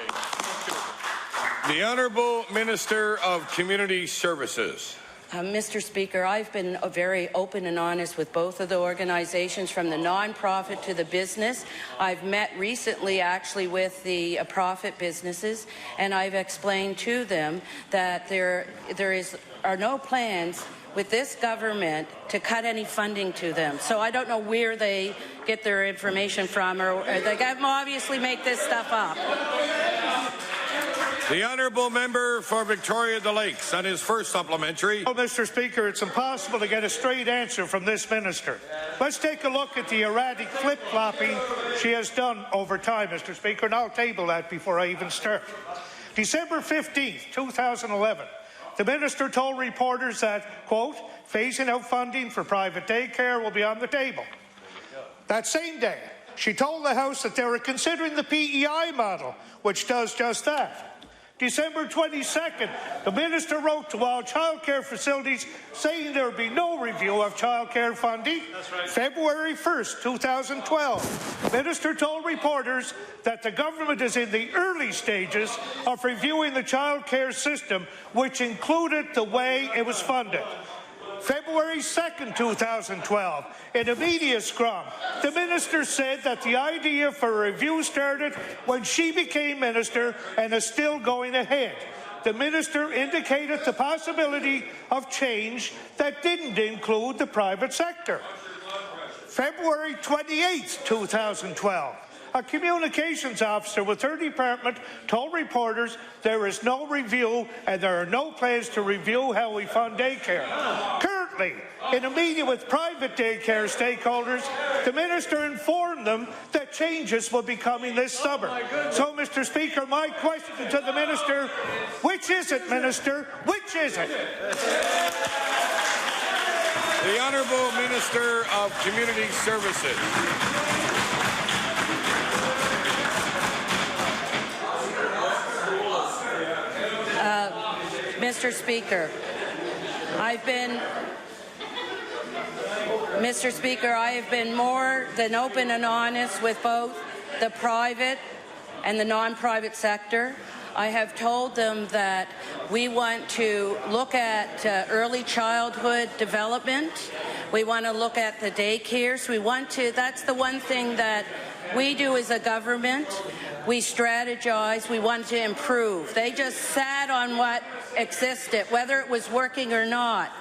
The Honourable Minister of Community Services. Mr. Speaker, I've been very open and honest with both of the organizations, from the non-profit to the business. I've met recently actually with the profit businesses, and I've explained to them that there are no plans with this government to cut any funding to them. So I don't know where they get their information from, or they obviously make this stuff up. The Honourable Member for Victoria the Lakes on his first supplementary. Well, Mr. Speaker, it's impossible to get a straight answer from this minister. Let's take a look at the erratic flip-flopping she has done over time, Mr. Speaker, and I'll table that before I even start. December 15th, 2011, the minister told reporters that, quote, phasing out funding for private daycare will be on the table. That same day, she told the House that they were considering the PEI model, which does just that. December 22nd, the minister wrote to all child care facilities saying there would be no review of child care funding. Right. February 1st, 2012, the minister told reporters that the government is in the early stages of reviewing the child care system, which included the way it was funded. February 2nd, 2012, in a media scrum, the minister said that the idea for a review started when she became minister and is still going ahead. The minister indicated the possibility of change that didn't include the private sector. February 28th, 2012, a communications officer with her department told reporters there is no review and there are no plans to review how we fund daycare. Currently, in a meeting with private daycare stakeholders, the minister informed them that changes will be coming this summer. So, Mr. Speaker, my question to the minister, which is it, Minister? Which is it? The Honourable Minister of Community Services. Mr. Speaker, I have been more than open and honest with both the private and the non-private sector. I have told them that we want to look at early childhood development. We want to look at the daycares. That's the one thing that we do as a government. We strategize. We want to improve. They just sat on what existed, whether it was working or not.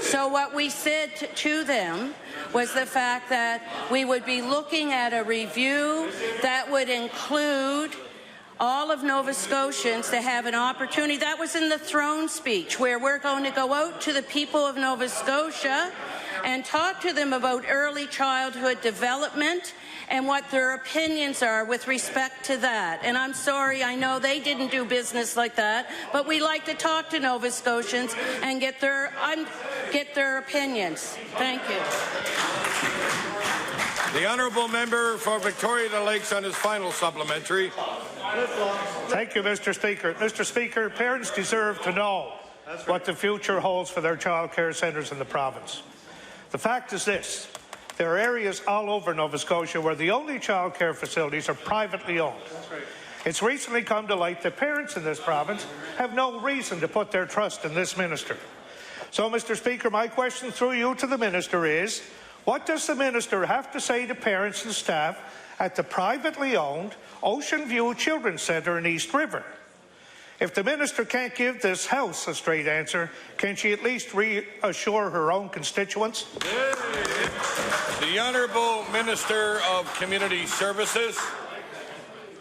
So what we said to them was the fact that we would be looking at a review that would include all of Nova Scotians to have an opportunity. That was in the throne speech, where we're going to go out to the people of Nova Scotia and talk to them about early childhood development and what their opinions are with respect to that. And I'm sorry, I know they didn't do business like that, but we like to talk to Nova Scotians and get their opinions. Thank you. The honourable member for Victoria the Lakes on his final supplementary. Thank you, Mr. Speaker. Mr. Speaker, parents deserve to know what the future holds for their child care centres in the province. The fact is this: there are areas all over Nova Scotia where the only child care facilities are privately owned. It's recently come to light that parents in this province have no reason to put their trust in this minister. So, Mr. Speaker, my question through you to the minister is, what does the minister have to say to parents and staff at the privately owned Ocean View Children's Centre in East River? If the minister can't give this House a straight answer, can she at least reassure her own constituents? The Honourable Minister of Community Services.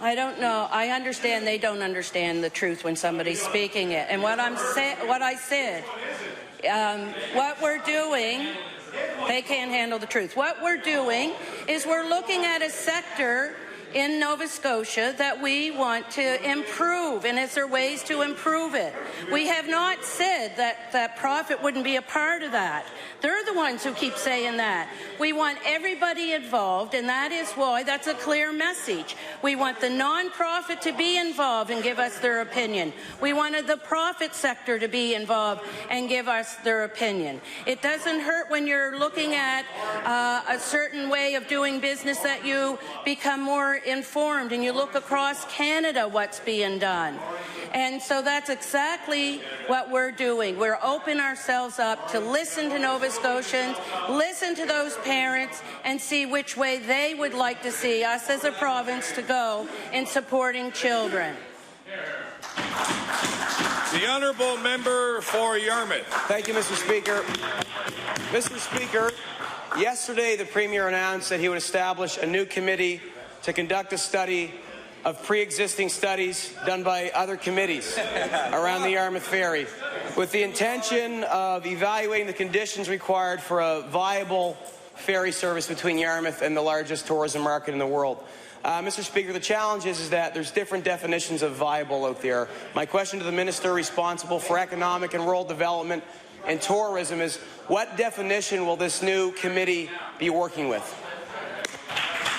I don't know. I understand they don't understand the truth when somebody's speaking it. And what I said, what we're doing, they can't handle the truth. What we're doing is we're looking at a sector in Nova Scotia that we want to improve, and is there ways to improve it? We have not said that profit wouldn't be a part of that. They're the ones who keep saying that. We want everybody involved, and that is why that's a clear message. We want the non-profit to be involved and give us their opinion. We wanted the profit sector to be involved and give us their opinion. It doesn't hurt when you're looking at a certain way of doing business that you become more informed and you look across Canada what's being done. And so that's exactly what we're doing. We're opening ourselves up to listen to Nova Scotians, listen to those parents, and see which way they would like to see us as a province to go in supporting children. The Honourable Member for Yarmouth. Thank you, Mr. Speaker. Mr. Speaker, yesterday the Premier announced that he would establish a new committee to conduct a study of pre-existing studies done by other committees around the Yarmouth Ferry, with the intention of evaluating the conditions required for a viable ferry service between Yarmouth and the largest tourism market in the world. Mr. Speaker, the challenge is that there's different definitions of viable out there. My question to the minister responsible for economic and rural development and tourism is, what definition will this new committee be working with?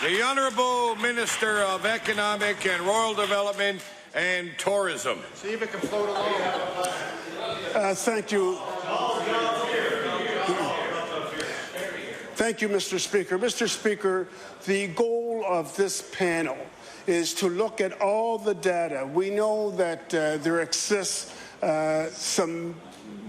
The Honourable Minister of Economic and Rural Development and Tourism. See if it can float along. Thank you. Thank you, Mr. Speaker. Mr. Speaker, the goal of this panel is to look at all the data. We know that there exists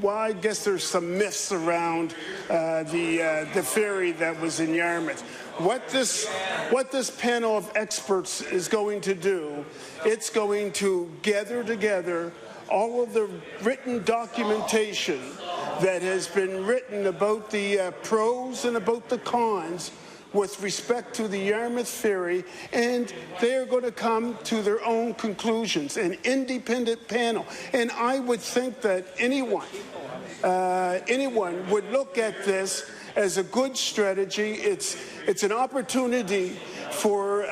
I guess there's some myths around the ferry that was in Yarmouth. What this panel of experts is going to do, it's going to gather together all of the written documentation that has been written about the pros and about the cons with respect to the Yarmouth Ferry, and they're going to come to their own conclusions, an independent panel. And I would think that anyone would look at this as a good strategy. It's an opportunity for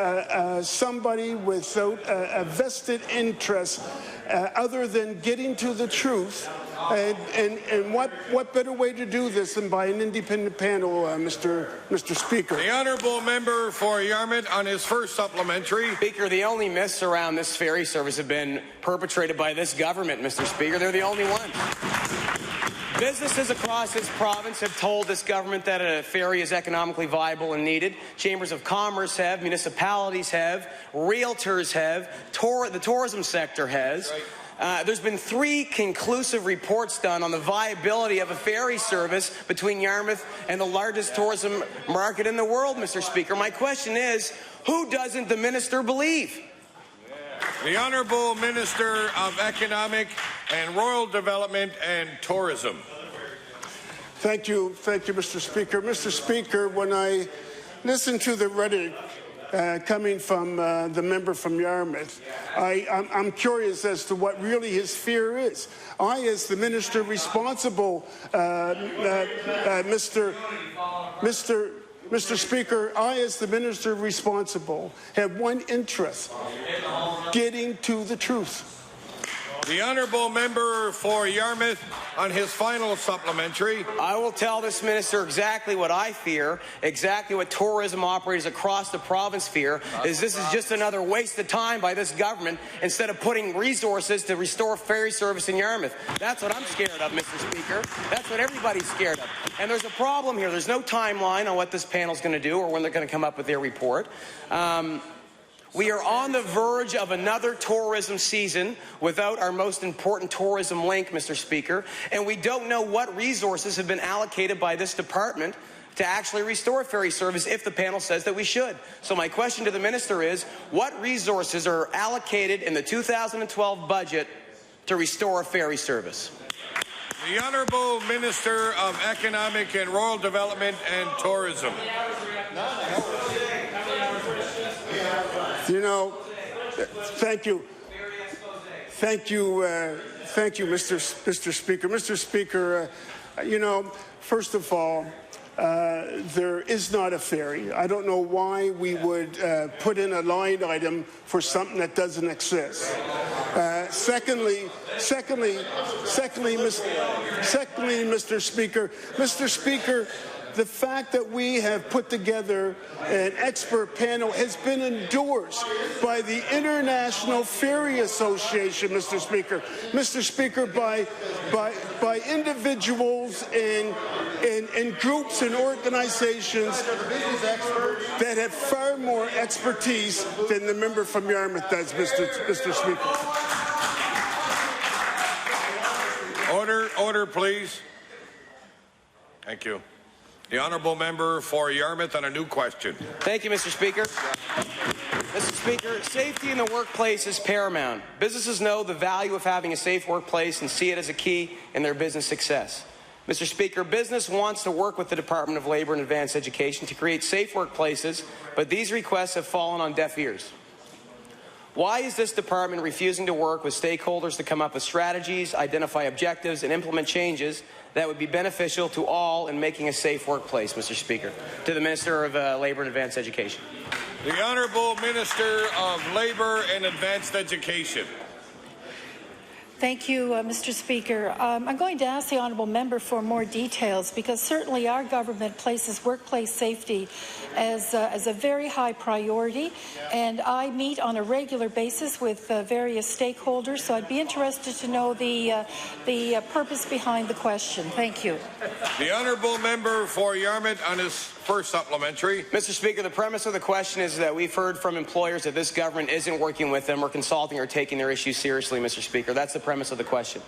somebody without a vested interest other than getting to the truth And what better way to do this than by an independent panel, Mr. Speaker? The honourable member for Yarmouth on his first supplementary. Speaker, the only myths around this ferry service have been perpetrated by this government, Mr. Speaker. They're the only ones. Businesses across this province have told this government that a ferry is economically viable and needed. Chambers of Commerce have, municipalities have, realtors have, the tourism sector has. There's been 3 conclusive reports done on the viability of a ferry service between Yarmouth and the largest tourism market in the world, Mr. Speaker. My question is, who doesn't the minister believe? The Honourable Minister of Economic and Rural Development and Tourism. Thank you, Mr. Speaker. Mr. Speaker, when I listen to the rhetoric coming from the member from Yarmouth, I'm curious as to what really his fear is. I, as the minister responsible, Mr. Speaker, I, as the minister responsible, have one interest: getting to the truth. The honourable member for Yarmouth on his final supplementary. I will tell this minister exactly what I fear, exactly what tourism operators across the province fear, is this is just another waste of time by this government instead of putting resources to restore ferry service in Yarmouth. That's what I'm scared of, Mr. Speaker. That's what everybody's scared of. And there's a problem here. There's no timeline on what this panel's going to do or when they're going to come up with their report. We are on the verge of another tourism season without our most important tourism link, Mr. Speaker, and we don't know what resources have been allocated by this department to actually restore ferry service if the panel says that we should. So my question to the minister is, what resources are allocated in the 2012 budget to restore ferry service? The Honourable Minister of Economic and Rural Development and Tourism. You know, thank you, Mr. Speaker. Mr. Speaker, you know, first of all, there is not a ferry. I don't know why we would put in a line item for something that doesn't exist. Secondly, Mr. Speaker, the fact that we have put together an expert panel has been endorsed by the International Ferry Association, Mr. Speaker. Mr. Speaker, by individuals and groups and organizations that have far more expertise than the member from Yarmouth does, Mr. Speaker. Order, please. Thank you. The honourable member for Yarmouth on a new question. Thank you, Mr. Speaker. Mr. Speaker, safety in the workplace is paramount. Businesses know the value of having a safe workplace and see it as a key in their business success. Mr. Speaker, business wants to work with the Department of Labour and Advanced Education to create safe workplaces, but these requests have fallen on deaf ears. Why is this department refusing to work with stakeholders to come up with strategies, identify objectives, and implement changes that would be beneficial to all in making a safe workplace, Mr. Speaker? To the Minister of Labour and Advanced Education. The Honourable Minister of Labour and Advanced Education. Thank you, Mr. Speaker. I'm going to ask the honourable member for more details because certainly our government places workplace safety as a very high priority, and I meet on a regular basis with various stakeholders, so I'd be interested to know the purpose behind the question. Thank you. The honourable member for Yarmouth on his first supplementary. Mr. Speaker, the premise of the question is that we've heard from employers that this government isn't working with them or consulting or taking their issues seriously, Mr. Speaker. That's the premise of the question.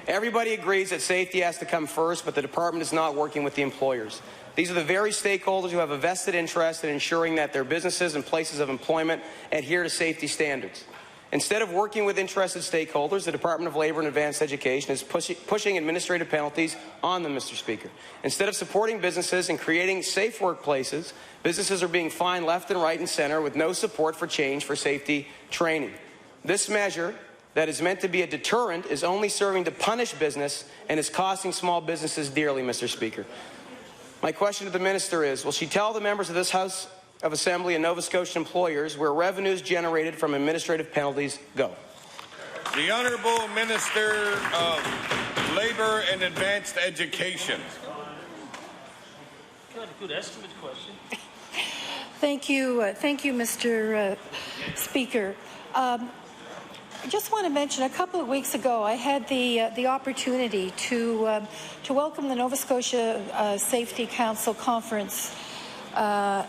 Everybody agrees that safety has to come first, but the department is not working with the employers. These are the very stakeholders who have a vested interest in ensuring that their businesses and places of employment adhere to safety standards. Instead of working with interested stakeholders, the Department of Labour and Advanced Education is pushing administrative penalties on them, Mr. Speaker. Instead of supporting businesses and creating safe workplaces, businesses are being fined left and right and centre with no support for change for safety training. This measure that is meant to be a deterrent is only serving to punish business and is costing small businesses dearly, Mr. Speaker. My question to the minister is, will she tell the members of this House of Assembly and Nova Scotian employers where revenues generated from administrative penalties go? The Honourable Minister of Labour and Advanced Education. Got a good estimate question. Thank you, Mr. Speaker. I just want to mention, a couple of weeks ago, I had the opportunity to welcome the Nova Scotia Safety Council conference, and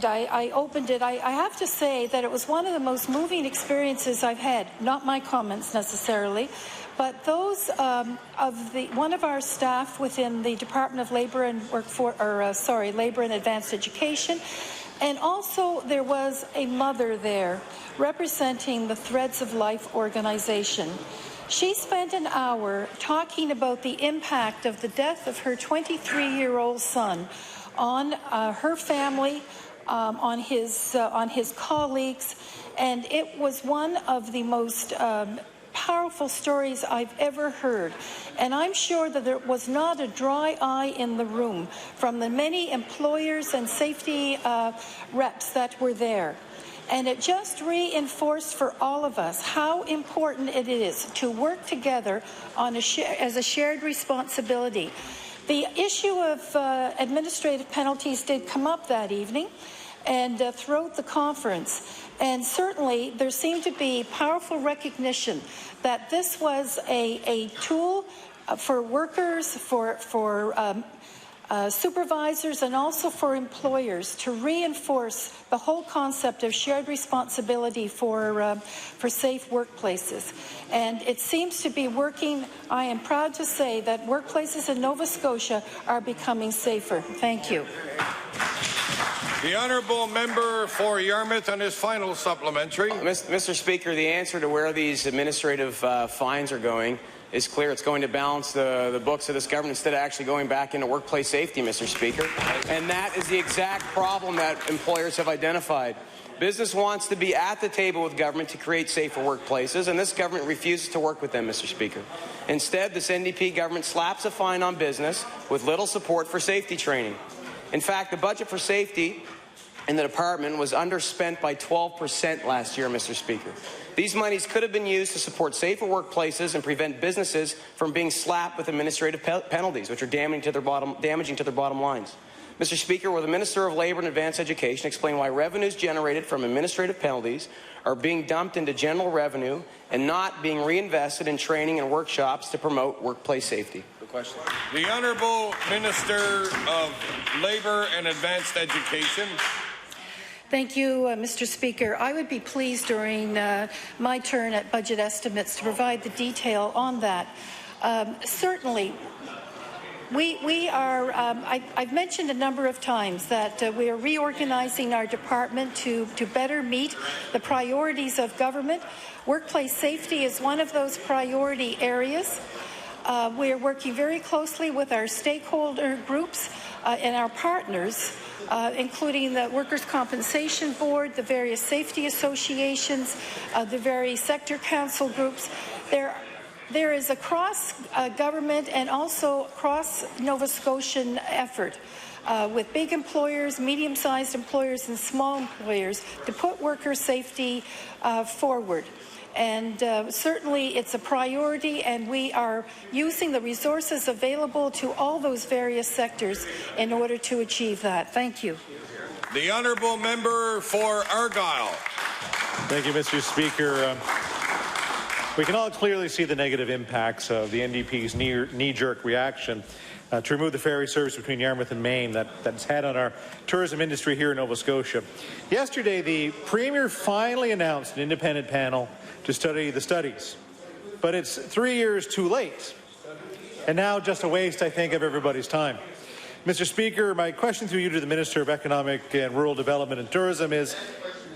I opened it. I have to say that it was one of the most moving experiences I've had. Not my comments necessarily, but those one of our staff within the Department of Labour and Labour and Advanced Education, and also there was a mother there representing the Threads of Life organization. She spent an hour talking about the impact of the death of her 23-year-old son on her family, on his colleagues, and it was one of the most powerful stories I've ever heard. And I'm sure that there was not a dry eye in the room from the many employers and safety reps that were there. And it just reinforced for all of us how important it is to work together on as a shared responsibility. The issue of administrative penalties did come up that evening and throughout the conference. And certainly there seemed to be powerful recognition that this was a tool for workers, for supervisors, and also for employers to reinforce the whole concept of shared responsibility for safe workplaces. And it seems to be working. I am proud to say that workplaces in Nova Scotia are becoming safer. Thank you. The honourable member for Yarmouth on his final supplementary. Mr. Speaker, the answer to where these administrative fines are going is clear. It's going to balance the books of this government instead of actually going back into workplace safety, Mr. Speaker. And that is the exact problem that employers have identified. Business wants to be at the table with government to create safer workplaces, and this government refuses to work with them, Mr. Speaker. Instead, this NDP government slaps a fine on business with little support for safety training. In fact, the budget for safety in the department was underspent by 12% last year, Mr. Speaker. These monies could have been used to support safer workplaces and prevent businesses from being slapped with administrative penalties, which are damaging to their bottom lines. Mr. Speaker, will the Minister of Labour and Advanced Education explain why revenues generated from administrative penalties are being dumped into general revenue and not being reinvested in training and workshops to promote workplace safety? Good question. The Honourable Minister of Labour and Advanced Education. Thank you, Mr. Speaker. I would be pleased during my turn at budget estimates to provide the detail on that. Certainly, we are, I've mentioned a number of times that we are reorganizing our department to better meet the priorities of government. Workplace safety is one of those priority areas. We are working very closely with our stakeholder groups and our partners, including the Workers' Compensation Board, the various safety associations, the various sector council groups. There is a cross-government and also cross-Nova Scotian effort with big employers, medium-sized employers, and small employers to put worker safety forward. And certainly it's a priority, and we are using the resources available to all those various sectors in order to achieve that. Thank you. The honourable member for Argyll. Thank you, Mr. Speaker. We can all clearly see the negative impacts of the NDP's knee-jerk reaction to remove the ferry service between Yarmouth and Maine that's had on our tourism industry here in Nova Scotia. Yesterday, the Premier finally announced an independent panel to study the studies. But it's 3 years too late, and now just a waste, I think, of everybody's time. Mr. Speaker, my question through you to the Minister of Economic and Rural Development and Tourism is,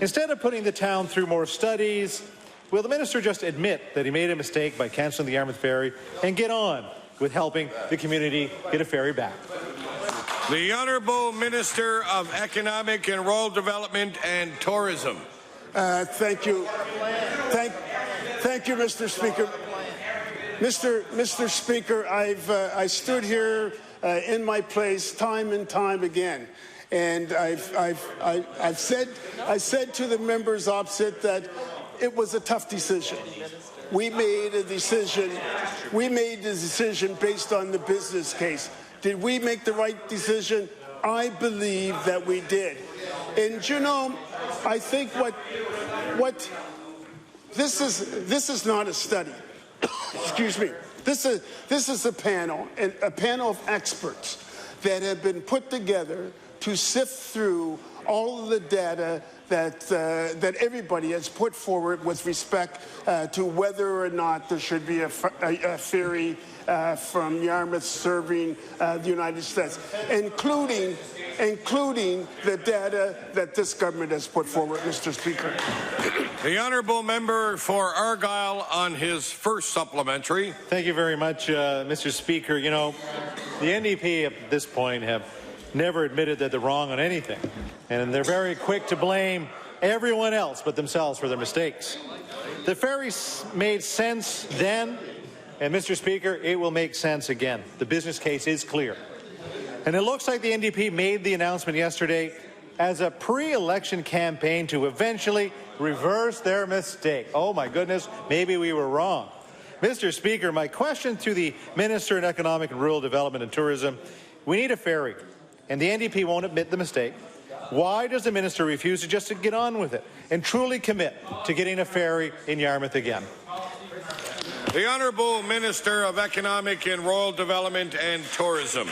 instead of putting the town through more studies, will the Minister just admit that he made a mistake by cancelling the Yarmouth ferry and get on with helping the community get a ferry back? The Honourable Minister of Economic and Rural Development and Tourism. Thank you. Thank you, Mr. Speaker. Mr. Speaker, I stood here in my place time and time again, and I said to the members opposite that it was a tough decision. We made a decision. We made the decision based on the business case. Did we make the right decision? I believe that we did. And you know, I think what this is not a study. Excuse me. This is a panel of experts that have been put together to sift through all of the data that everybody has put forward with respect to whether or not there should be a ferry from Yarmouth serving the United States, including the data that this government has put forward, Mr. Speaker. The honourable member for Argyll on his first supplementary. Thank you very much, Mr. Speaker. You know, the NDP at this point have never admitted that they're wrong on anything, and they're very quick to blame everyone else but themselves for their mistakes. The ferry made sense then, and Mr. Speaker, it will make sense again. The business case is clear. And it looks like the NDP made the announcement yesterday as a pre-election campaign to eventually reverse their mistake. Oh my goodness, maybe we were wrong. Mr. Speaker, my question to the Minister in Economic and Rural Development and Tourism, we need a ferry, and the NDP won't admit the mistake. Why does the minister refuse to just get on with it and truly commit to getting a ferry in Yarmouth again? The Honourable Minister of Economic and Rural Development and Tourism.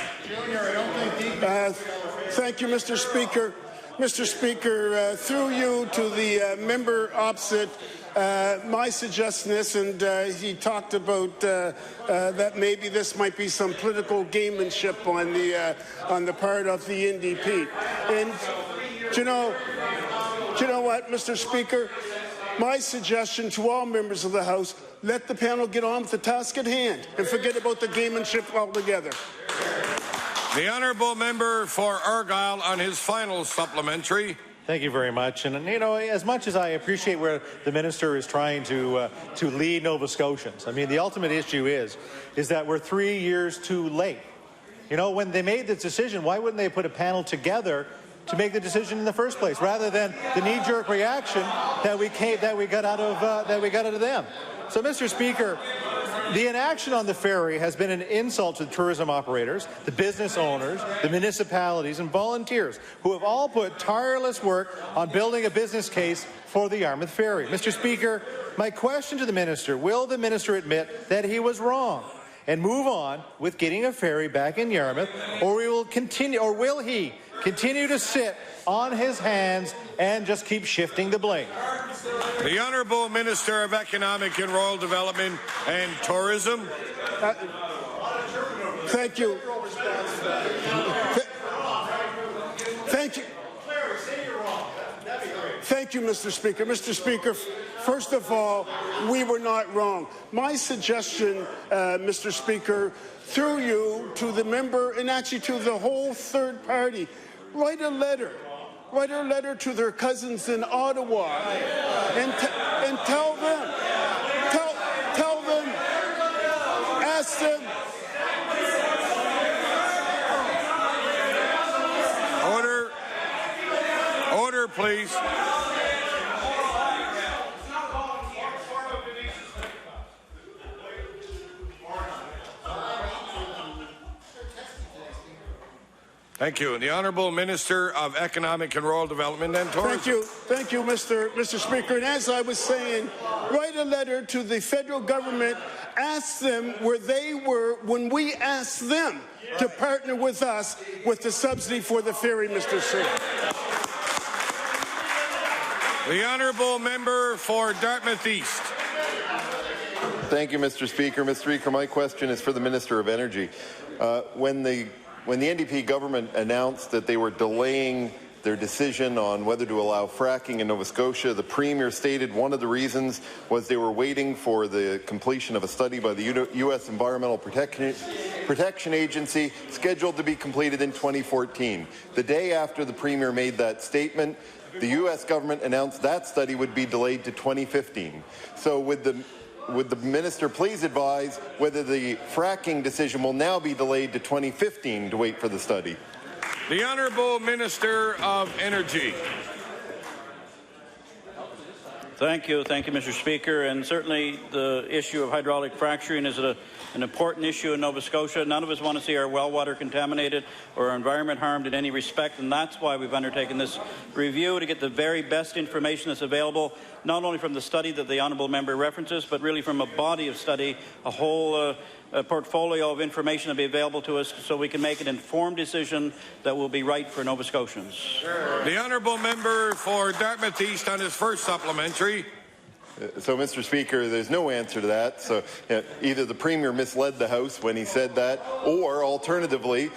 Thank you, Mr. Speaker. Mr. Speaker, through you to the member opposite, my suggestion is, and he talked about that maybe this might be some political gamemanship on the part of the NDP. And do you know what, Mr. Speaker? My suggestion to all members of the House: let the panel get on with the task at hand and forget about the gamemanship altogether. The honourable member for Argyll on his final supplementary. Thank you very much. And you know, as much as I appreciate where the minister is trying to lead Nova Scotians, I mean, the ultimate issue is that we're 3 years too late. You know, when they made this decision, why wouldn't they put a panel together to make the decision in the first place, rather than the knee-jerk reaction that we got out of them? So, Mr. Speaker, the inaction on the ferry has been an insult to the tourism operators, the business owners, the municipalities and volunteers who have all put tireless work on building a business case for the Yarmouth ferry. Mr. Speaker, my question to the minister: will the minister admit that he was wrong and move on with getting a ferry back in Yarmouth, or will he continue to sit on his hands and just keep shifting the blame? The Honourable Minister of Economic and Rural Development and Tourism. Thank you. Thank you. Thank you, Mr. Speaker. Mr. Speaker, first of all, we were not wrong. My suggestion, Mr. Speaker, through you to the member and actually to the whole third party, write a letter to their cousins in Ottawa and tell them, ask them. Order, please. Thank you. And the Honourable Minister of Economic and Rural Development and Tourism. Thank you, Mr. Speaker. And as I was saying, write a letter to the federal government, ask them where they were when we asked them to partner with us with the subsidy for the ferry, Mr. Speaker. The Honourable Member for Dartmouth East. Thank you, Mr. Speaker. Mr. Speaker, my question is for the Minister of Energy. When the NDP government announced that they were delaying their decision on whether to allow fracking in Nova Scotia, the Premier stated one of the reasons was they were waiting for the completion of a study by the U.S. Environmental Protection Agency, scheduled to be completed in 2014. The day after the Premier made that statement, the U.S. government announced that study would be delayed to 2015. So would the minister please advise whether the fracking decision will now be delayed to 2015 to wait for the study? The Honourable Minister of Energy. Thank you, Mr. Speaker. And certainly the issue of hydraulic fracturing is an important issue in Nova Scotia. None of us want to see our well water contaminated or our environment harmed in any respect, and that's why we've undertaken this review, to get the very best information that's available, not only from the study that the honourable member references, but really from a body of study, a whole portfolio of information to be available to us so we can make an informed decision that will be right for Nova Scotians. The honourable member for Dartmouth East on his first supplementary. So, Mr. Speaker, there's no answer to that. So, either the Premier misled the House when he said that, or alternatively,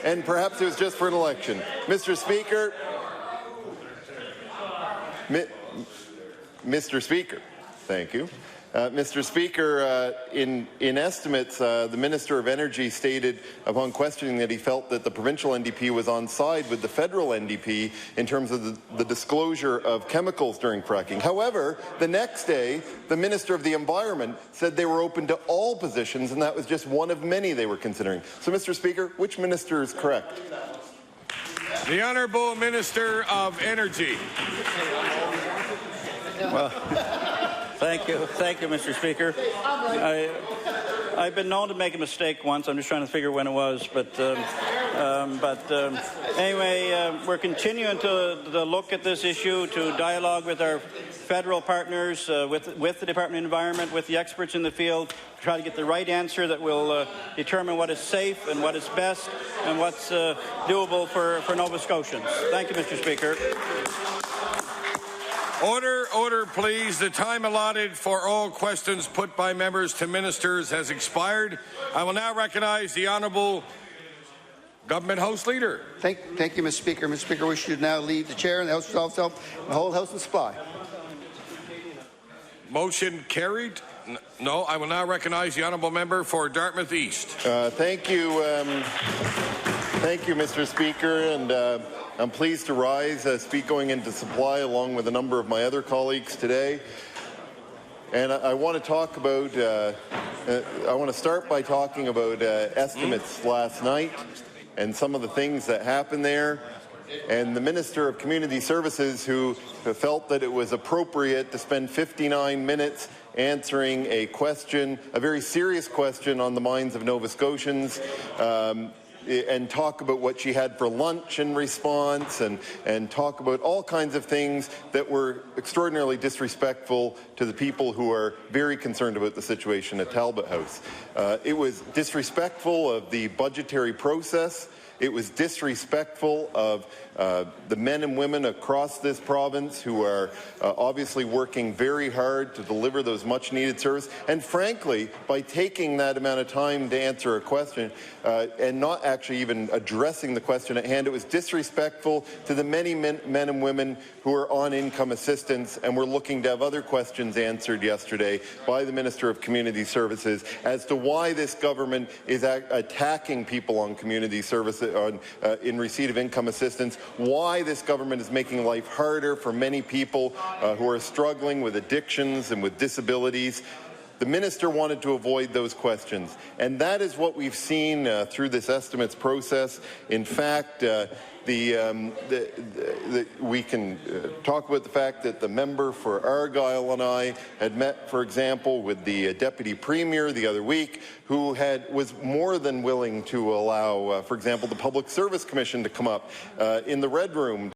and perhaps it was just for an election. Mr. Speaker, Mr. Speaker, thank you. Mr. Speaker, in estimates, the Minister of Energy stated upon questioning that he felt that the provincial NDP was on side with the federal NDP in terms of the disclosure of chemicals during fracking. However, the next day, the Minister of the Environment said they were open to all positions, and that was just one of many they were considering. So, Mr. Speaker, which minister is correct? The Honourable Minister of Energy. Well, thank you, Mr. Speaker. I've been known to make a mistake once. I'm just trying to figure when it was, but anyway, we're continuing to look at this issue, to dialogue with our federal partners, with the Department of Environment, with the experts in the field, to try to get the right answer that will determine what is safe and what is best and what's doable for Nova Scotians. Thank you, Mr. Speaker. Order, please. The time allotted for all questions put by members to ministers has expired. I will now recognize the Honourable Government House Leader. Thank you, Mr. Speaker. Mr. Speaker, we should now leave the chair and the House resolve itself and the whole House in supply. Motion carried. No, I will now recognize the Honourable Member for Dartmouth East. Thank you, Mr. Speaker, and I'm pleased to rise, speak going into supply along with a number of my other colleagues today. And I want to talk about, I want to start by talking about estimates last night and some of the things that happened there. And the Minister of Community Services, who felt that it was appropriate to spend 59 minutes answering a question, a very serious question on the minds of Nova Scotians, and talk about what she had for lunch in response, and talk about all kinds of things that were extraordinarily disrespectful to the people who are very concerned about the situation at Talbot House. It was disrespectful of the budgetary process. It was disrespectful of the men and women across this province who are obviously working very hard to deliver those much-needed services. And frankly, by taking that amount of time to answer a question and not actually even addressing the question at hand, it was disrespectful to the many men and women who are on income assistance and were looking to have other questions answered yesterday by the Minister of Community Services as to why this government is attacking people on community services, in receipt of income assistance, why this government is making life harder for many people who are struggling with addictions and with disabilities. The minister wanted to avoid those questions, and that is what we've seen through this estimates process. In fact, we can talk about the fact that the member for Argyll and I had met, for example, with the Deputy Premier the other week, who was more than willing to allow, for example, the Public Service Commission to come up in the Red Room